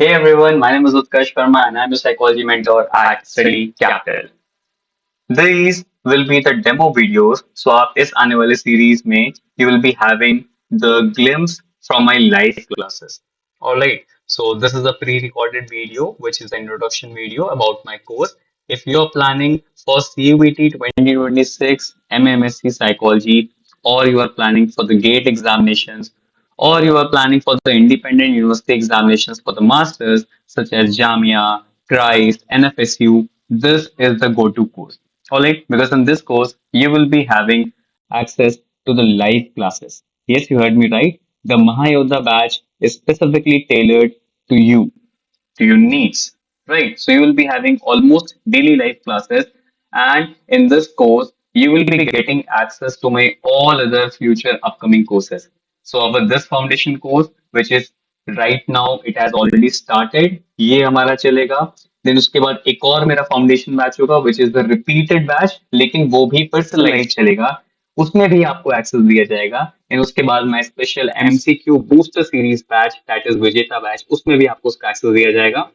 Hey everyone, my name is Utkarsh Verma and I'm a psychology mentor at Study Capital. These will be the demo videos. So आप इस आने वाले series में you will be having the glimpse from my live classes. Alright, so this is a pre-recorded video which is an introduction video about my course. If you are planning for CUET 2026 MMSC Psychology or you are planning for the GATE examinations or you are planning for the independent university examinations for the masters such as Jamia, Christ, NFSU, this is the go-to course. Alright, because in this course you will be having access to the live classes. Yes, you heard me right. The Mahayodha batch is specifically tailored to you, to your needs, right? So you will be having almost daily life classes, and in this course, you will be getting access to my all other future upcoming courses. So our this foundation course, which is right now, it has already started. ये हमारा चलेगा. Then उसके बाद एक और मेरा foundation batch होगा, which is the repeated batch, लेकिन वो भी फिर से लाइव चलेगा. उसमें भी आपको एक्सेस दिया जाएगा एंड उसके बाद my special MCQ booster series batch that is विजेता बैच उसमें भी आपको उसका एक्सेस दिया जाएगा.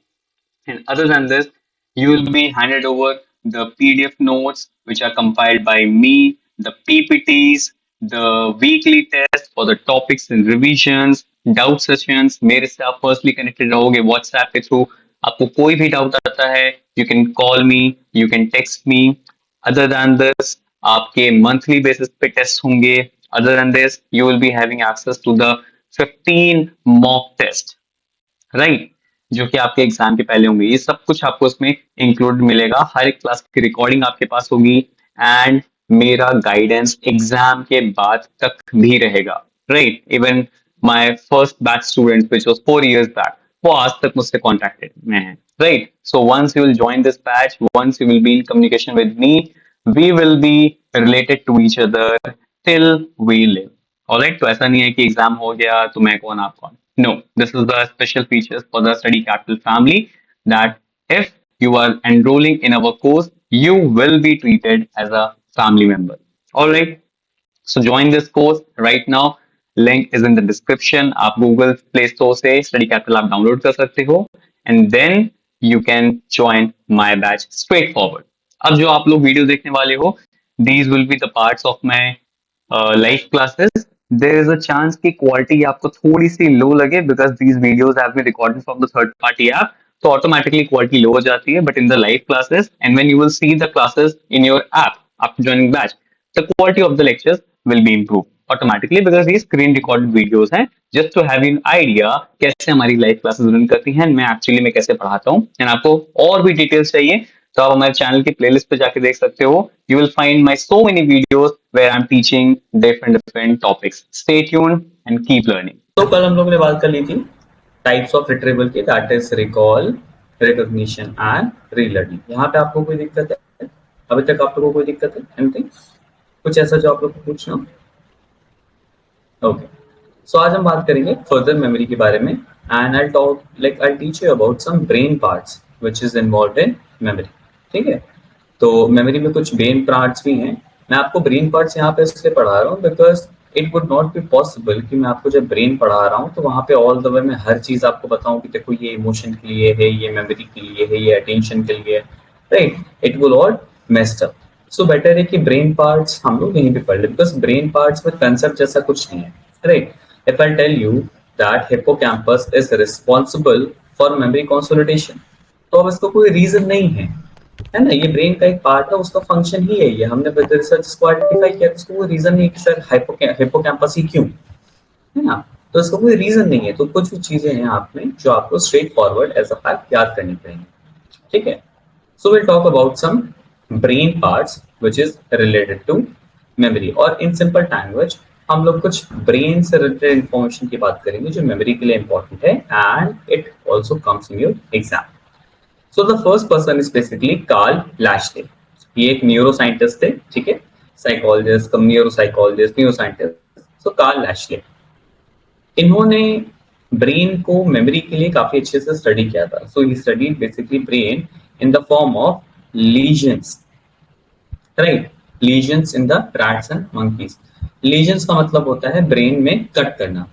And other than this, you will be handed over the PDF notes which are compiled by me, the PPTs, the weekly tests for the topics and revisions, doubt sessions. मेरे से आप personally connected रहोगे WhatsApp के through. आपको कोई भी doubt आता है you can call me, you can text me. Other than this आपके मंथली बेसिस पे टेस्ट होंगे. Other than this you will be having access to the 15 mock test, right, जो कि आपके एग्जाम के पहले होंगे. ये सब कुछ आपको इसमें इंक्लूड मिलेगा. हर एक क्लास की रिकॉर्डिंग आपके पास होगी एंड मेरा गाइडेंस एग्जाम के बाद तक भी रहेगा, right. Even my first batch students which was 4 years back, वो आज तक मुझसे कॉन्टेक्टेड में है, right. So once you will join this batch, once you will be in communication with me, we will be related to each other till we live. Alright, तो ऐसा नहीं है कि एग्जाम हो गया तो मैं कौन आप कौन. No, this is the special features for the Study Capital family that if you are enrolling in our course, you will be treated as a family member. All right. So join this course right now. Link is in the description. आप Google Play Store से Study Capital आप download कर सकते हो and then you can join my batch straight forward. अब जो आप लोग वीडियो देखने वाले हो, these will be the parts of my live classes. There is a chance कि क्वालिटी आपको थोड़ी सी लो लगे because these videos have been recorded from the third party app, तो ऑटोमेटिकली क्वालिटी लो हो जाती है. But in the live classes and when you will see the classes in your app after joining batch, the quality of the lectures will be improve automatically because ये screen recorded videos हैं. Just to have an idea कैसे हमारी live classes run करती हैं, मैं actually में कैसे पढ़ाता हूँ. एंड आपको और भी डिटेल्स चाहिए तो आप हमारे चैनल की प्लेलिस्ट पे जाके देख सकते हो. You will find my so many videos where I am teaching different topics. Stay tuned and keep learning. तो कल हम लोग ने बात कर ली थी टाइप्स ऑफ रिट्रीवल की, that is recall, recognition and relearning. यहाँ पे आपको कोई दिक्कत है? अभी तक आप लोगों को कोई दिक्कत है? एनीथिंग, कुछ ऐसा जो आप लोग को पूछना? ओके, सो आज हम बात करेंगे फर्दर मेमोरी के बारे में and I teach you about some brain parts which is involved in memory. ठीक है, तो मेमोरी में कुछ ब्रेन पार्ट्स भी हैं. मैं आपको ब्रेन पार्ट्स यहाँ पे इसलिए पढ़ा रहा हूँ because it would not be possible कि मैं आपको जब ब्रेन पढ़ा रहा हूँ तो वहाँ पे ऑल द वे में हर चीज आपको बताऊँ कि देखो ये इमोशन के लिए है, ये मेमोरी के लिए है, ये अटेंशन के लिए है, right. It will all messed up. So better है कि ब्रेन पार्ट्स हम लोग यहीं पे पढ़ ले बिकॉज ब्रेन पार्ट्स में कंसेप्ट जैसा कुछ नहीं है, right. If I tell you that hippocampus is responsible for memory consolidation, तो अब इसका कोई रीजन नहीं है ना. ये ब्रेन का एक पार्ट है, उसका फंक्शन ही है ये. हमने रिसर्च इसको आइडेंटिफाई किया, तो उसको कोई रीजन नहीं कि सर हिप्पोकैम्पस ही क्यों, है ना. तो इसका कोई रीजन नहीं है. तो कुछ भी चीजें हैं आप में जो आपको straightforward as a fact याद करनी पड़ेंगी. ठीक है, so will talk about some brain parts which is related to memory. और इन सिंपल लैंग्वेज हम लोग कुछ ब्रेन से रिलेटेड इंफॉर्मेशन की बात करेंगे जो मेमोरी के लिए इंपॉर्टेंट है and it also comes in your exam. So the first person is basically Karl Lashley. ये एक न्यूरो साइंटिस्ट थे, ठीक है, psychologist, neuropsychologist, neuroscientist. So Karl Lashley, इन्होंने ब्रेन को मेमोरी के लिए काफी अच्छे से स्टडी किया था. So he studied basically brain in the form of lesions, right. Lesions in the rats and monkeys. Lesions का मतलब होता है ब्रेन में कट करना.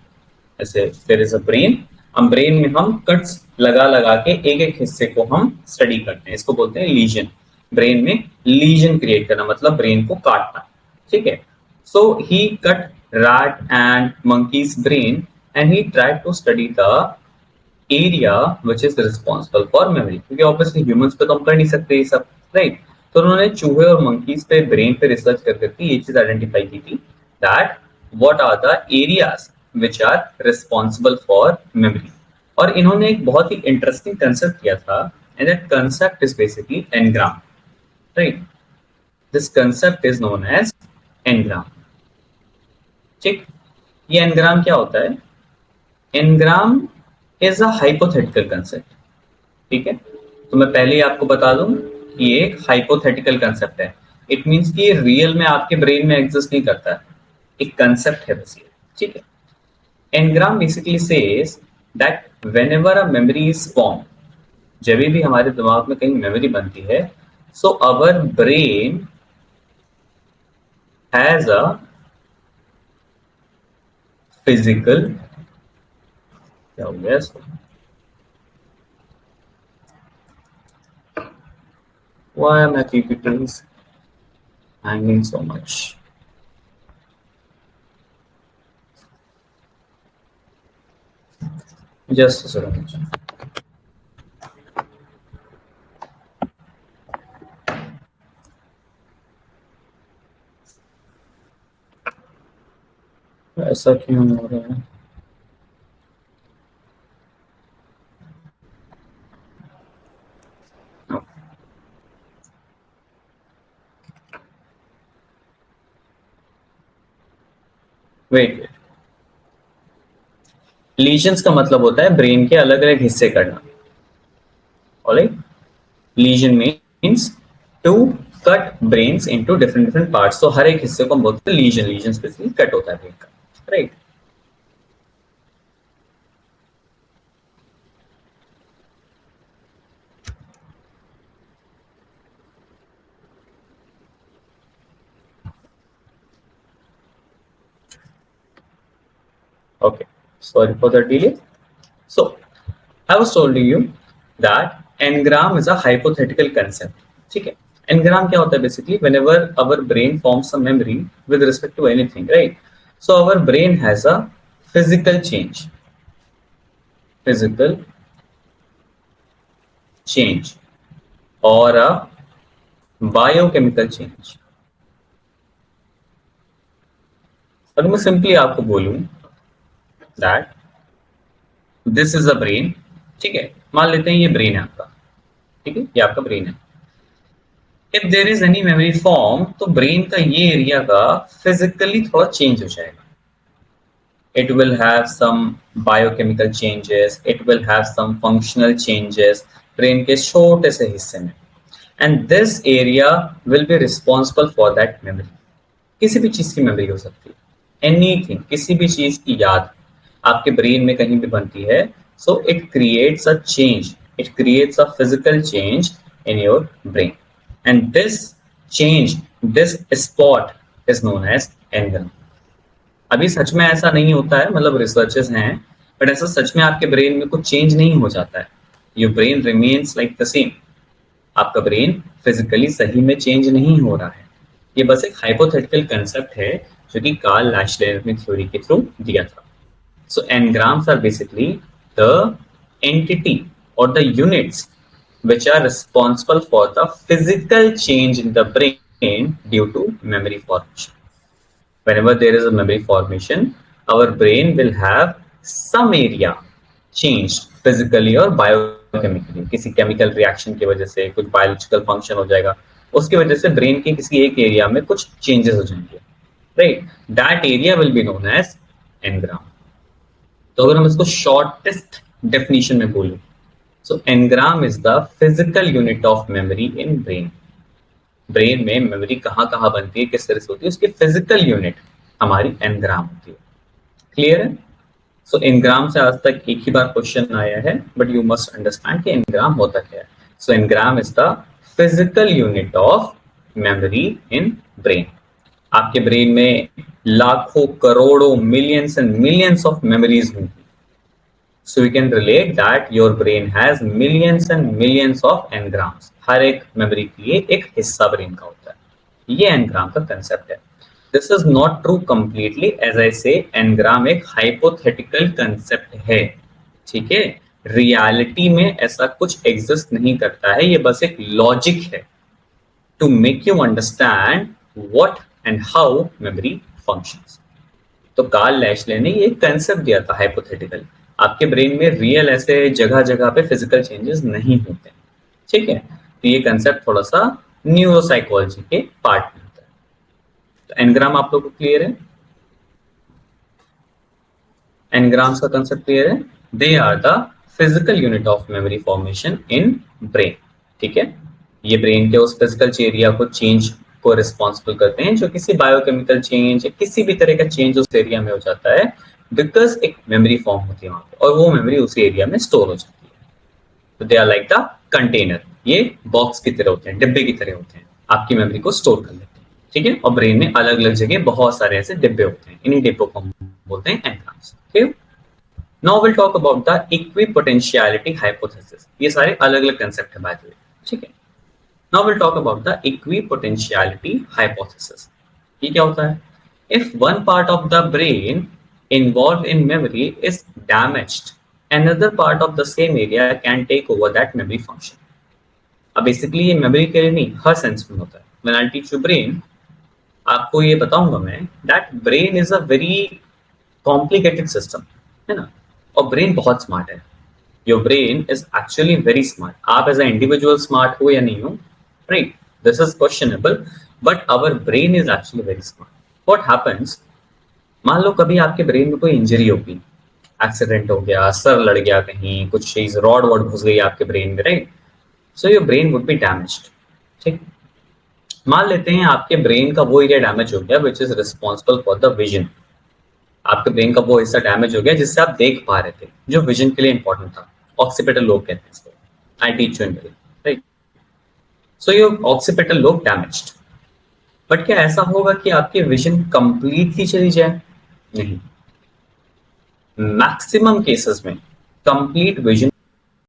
ऐसे देयर इज अ ब्रेन, हम ब्रेन में हम कट्स लगा लगा के एक एक हिस्से को हम स्टडी करते हैं, इसको बोलते हैं लीजन। ब्रेन में लीजन क्रिएट करना मतलब ब्रेन को काटना, ठीक है। सो ही cut rat and monkey's brain and he tried to study the area which is responsible for memory, क्योंकि ऑब्वियसली ह्यूमंस पे तो हम कर नहीं सकते ये सब, राइट। तो उन्होंने चूहे और मंकीज पे ब्रेन पे रिसर्च कर करके ये चीज आइडेंटिफाई की थी that what are the areas which are responsible for memory. और इन्होंने एक बहुत ही इंटरेस्टिंग कंसेप्ट किया था and that concept is basically engram, right. This concept is known as engram, ठीक। ये एनग्राम क्या होता है? Engram is a hypothetical concept, ठीक है। तो मैं पहले ही आपको बता दूं कि ये एक हाइपोथेटिकल कंसेप्ट है। इट मींस कि ये रियल में आपके ब्रेन में एग्जिस्ट नहीं करता है, एक कंसेप्ट है बस ये, ठीक है। Engram basically says that whenever a memory is form, जब भी हमारे दिमाग में कहीं मेमोरी बनती है, so our brain has a physical, क्या हो गया इसको? Why are my PPTs hanging so much? Just a second. ऐसा क्यों हो रहा है? वेट, लीजन्स का मतलब होता है ब्रेन के अलग अलग हिस्से करना, alright. Lesion means to cut brains into different different parts, तो हर एक हिस्से को हम बोलते हैं लीजन। लीजन स्पेशली कट होता है ब्रेन का, right. Okay, sorry for the delay. So I was telling you that engram is a hypothetical concept, ठीक है। engram क्या होता है? Basically whenever our brain forms a memory with respect to anything, right? So our brain has a physical change, physical change or a biochemical change। अगर मैं simply आपको बोलूं that this is a brain, ठीक है, मान लेते हैं ये ब्रेन है आपका, ठीक है, ये आपका ब्रेन है। If there is any memory form, तो ब्रेन का ये एरिया का फिजिकली थोड़ा चेंज हो जाएगा। It will have some biochemical changes, it will have some functional changes brain के छोटे से हिस्से में, and this area will be responsible for that memory. किसी भी चीज की मेमोरी हो सकती है, एनीथिंग, किसी भी चीज की याद आपके ब्रेन में कहीं भी बनती है, so it creates a change, it creates a physical change in your brain, and this change, this spot is known as engram. अभी सच में ऐसा नहीं होता है, मतलब रिसर्चेस हैं, बट ऐसा सच में आपके ब्रेन में कुछ चेंज नहीं हो जाता है। Your brain remains like the same, आपका ब्रेन फिजिकली सही में चेंज नहीं हो रहा है। ये बस एक हाइपोथेटिकल कंसेप्ट है जो कि कार्ल लैशलेर ने थ्योरी के थ्रू दिया था। सो एनग्राम्स आर बेसिकली द एंटिटी और the units which are responsible for the physical change in the brain due to memory formation. Whenever there is a memory formation, our brain will have some area changed physically or biochemically, किसी chemical reaction की वजह से कुछ biological function हो जाएगा, उसकी वजह से ब्रेन के किसी एक एरिया में कुछ चेंजेस हो जाएंगे, right. That area will be known as engram. तो अगर हम इसको शॉर्टेस्ट डेफिनेशन में बोलें, so engram is the physical unit of memory in brain. Brain में मेमोरी कहाँ कहाँ बनती है, किस तरह से होती है, उसकी फिजिकल यूनिट हमारी एनग्राम होती है। क्लियर है? सो एनग्राम से आज तक एक ही बार क्वेश्चन आया है, बट यू मस्ट अंडरस्टैंड कि एनग्राम होता क्या है। So engram is the physical unit of memory in brain. आपके ब्रेन में लाखों, करोड़ों, millions and millions of memories होंगी, So we can relate that your brain has millions and millions of engrams. हर एक मेमोरी के लिए एक हिस्सा ब्रेन का होता है। ये एनग्राम का कंसेप्ट है। This is not true completely, as I say engram एक हाइपोथेटिकल कंसेप्ट है, ठीक है। रियलिटी में ऐसा कुछ एग्जिस्ट नहीं करता है, ये बस एक लॉजिक है to make you understand what and how memory functions. तो कार्ल लैशले ने ये कंसेप्ट दिया था हाइपोथेटिकल। आपके ब्रेन में रियल ऐसे जगह जगह पे फिजिकल चेंजेस नहीं होते, ठीक है। तो ये कंसेप्ट थोड़ा सा न्यूरोसाइकोलॉजी के पार्ट में होता है। तो एनग्राम आप लोगों को क्लियर है? एनग्राम्स का कंसेप्ट क्लियर है? They are the physical unit of memory formation in brain, ठीक है। ये ब्रेन के उस फिजिकल एरिया को चेंज को रिस्पॉन्सिबल करते हैं जो किसी बायोकेमिकल चेंज या किसी भी तरह का चेंज उस एरिया में हो जाता है, बिकॉज एक मेमोरी फॉर्म होती है वहां पे और वो मेमोरी उसी एरिया में स्टोर हो जाती है। तो they are like the container, ये बॉक्स की तरह होते हैं, डिब्बे की तरह होते हैं, आपकी मेमोरी को स्टोर कर लेते हैं, ठीक है। और ब्रेन में अलग अलग जगह बहुत सारे ऐसे डिब्बे होते हैं, इन्हीं डिब्बों को हम बोलते हैं एनग्राम्स, ठीक। Now will talk about the equipotentiality hypothesis. ये सारे अलग अलग कंसेप्ट है बाय द वे, ठीक है। Now we'll talk about the equipotentiality hypothesis. ये क्या होता है? If one part of the brain involved in memory is damaged, another part of the same area can take over that memory function. अब basically ये memory के लिए नहीं, हर sense में होता है। When I teach you brain, आपको ये बताऊंगा मैं that brain is a very complicated system, है ना। और ब्रेन बहुत स्मार्ट है। Your brain is actually very smart. आप एज अ इंडिविजुअल स्मार्ट हो या नहीं हो, right? This is questionable, but our brain is actually very smart. What happens? मान लो कभी आपके ब्रेन में कोई इंजरी होगी, एक्सीडेंट हो गया, सर लड़ गया कहीं, कुछ चीज रॉड वॉड घुस गई आपके ब्रेन में, right? So your brain would be damaged, ठीक। मान लेते हैं आपके ब्रेन का वो एरिया डैमेज हो गया which is responsible for the vision. आपके ब्रेन का वो हिस्सा डैमेज हो गया जिससे आप देख पा रहे थे, जो विजन के लिए इंपॉर्टेंट था। ऑक्सीपिटल लोब कहते हैं इसको, आई teach you in right. So your occipital lobe damaged. But क्या ऐसा होगा कि आपकी विजन कंप्लीटली चली जाए? नहीं। मैक्सिमम केसेस में कंप्लीट विजन